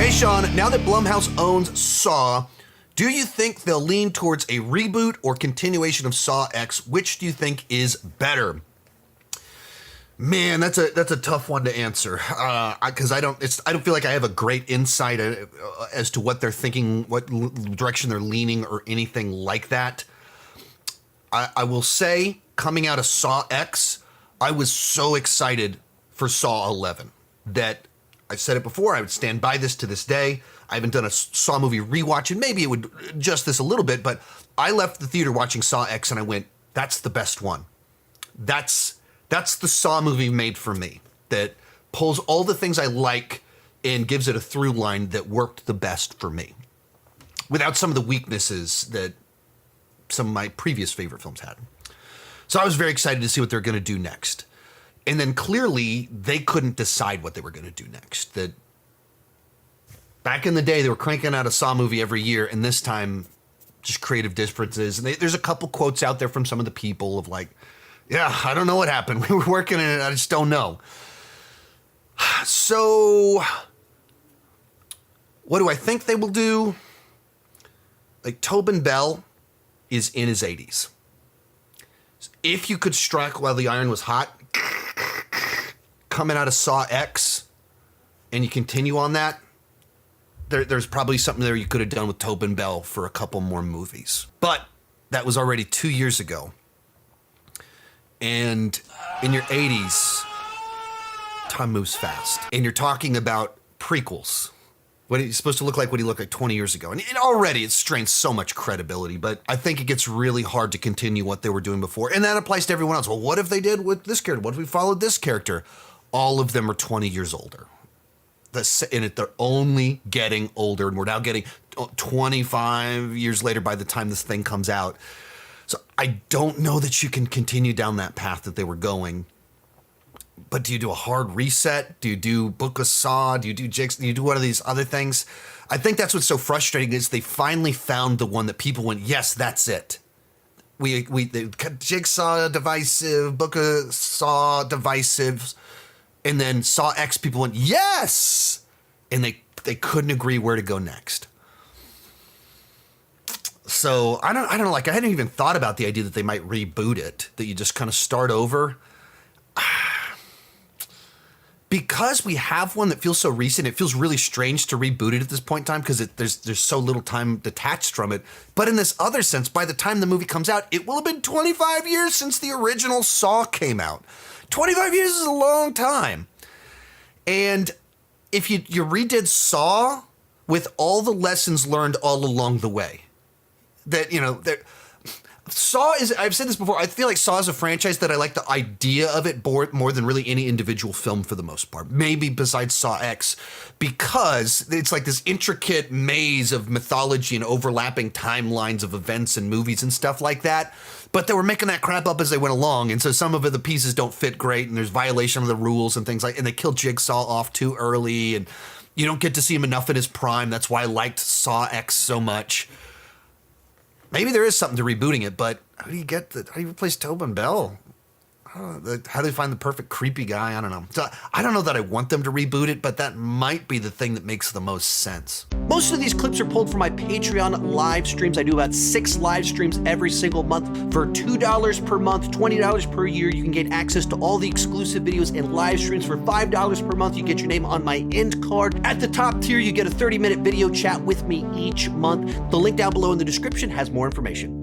Hey Sean, now that Blumhouse owns Saw, do you think they'll lean towards a reboot or continuation of Saw X? Which do you think is better? Man, that's a tough one to answer because I don't feel like I have a great insight as to what they're thinking, what direction they're leaning, or anything like that. I will say, coming out of Saw X, I was so excited for Saw 11 that I said it before, I would stand by this to this day. I haven't done a Saw movie rewatch, and maybe it would adjust this a little bit, but I left the theater watching Saw X and I went, that's the best one. That's the Saw movie made for me, that pulls all the things I like and gives it a through line that worked the best for me, without some of the weaknesses that some of my previous favorite films had. So I was very excited to see what they're going to do next. And then clearly they couldn't decide what they were going to do next. That back in the day, they were cranking out a Saw movie every year, and this time just creative differences. And there's a couple quotes out there from some of the people of like, yeah, I don't know what happened. We were working in it. I just don't know. So what do I think they will do? Like, Tobin Bell is in his 80s. If you could strike while the iron was hot, coming out of Saw X, and you continue on that, there's probably something there you could have done with Tobin Bell for a couple more movies. But that was already 2 years ago. And in your 80s, time moves fast. And you're talking about prequels. What he's supposed to look like, what he looked like 20 years ago. And already it strains so much credibility, but I think it gets really hard to continue what they were doing before. And that applies to everyone else. Well, what if they did with this character? What if we followed this character? All of them are 20 years older. They're only getting older, and we're now getting 25 years later by the time this thing comes out. So I don't know that you can continue down that path that they were going. But do you do a hard reset? Do you do Book of Saw? Do you do Jigsaw? Do you do one of these other things? I think that's what's so frustrating is they finally found the one that people went, yes, that's it. The Jigsaw divisive, Book of Saw divisive, and then Saw X people went, yes! And they couldn't agree where to go next. So I don't know, like I hadn't even thought about the idea that they might reboot it, that you just kind of start over. Because we have one that feels so recent, it feels really strange to reboot it at this point in time because there's so little time detached from it. But in this other sense, by the time the movie comes out, it will have been 25 years since the original Saw came out. 25 years is a long time. And if you redid Saw with all the lessons learned all along the way, that, you know, Saw is, I've said this before, I feel like Saw is a franchise that I like the idea of it more than really any individual film for the most part. Maybe besides Saw X, because it's like this intricate maze of mythology and overlapping timelines of events and movies and stuff like that. But they were making that crap up as they went along, and so some of the pieces don't fit great, and there's violation of the rules and things like, and they killed Jigsaw off too early, and you don't get to see him enough in his prime. That's why I liked Saw X so much. Maybe there is something to rebooting it, but how do you replace Tobin Bell? How do they find the perfect creepy guy? I don't know. So I don't know that I want them to reboot it, but that might be the thing that makes the most sense. Most of these clips are pulled from my Patreon live streams. I do about 6 live streams every single month. For $2 per month, $20 per year, you can get access to all the exclusive videos and live streams. For $5 per month, you get your name on my end card. At the top tier, you get a 30-minute video chat with me each month. The link down below in the description has more information.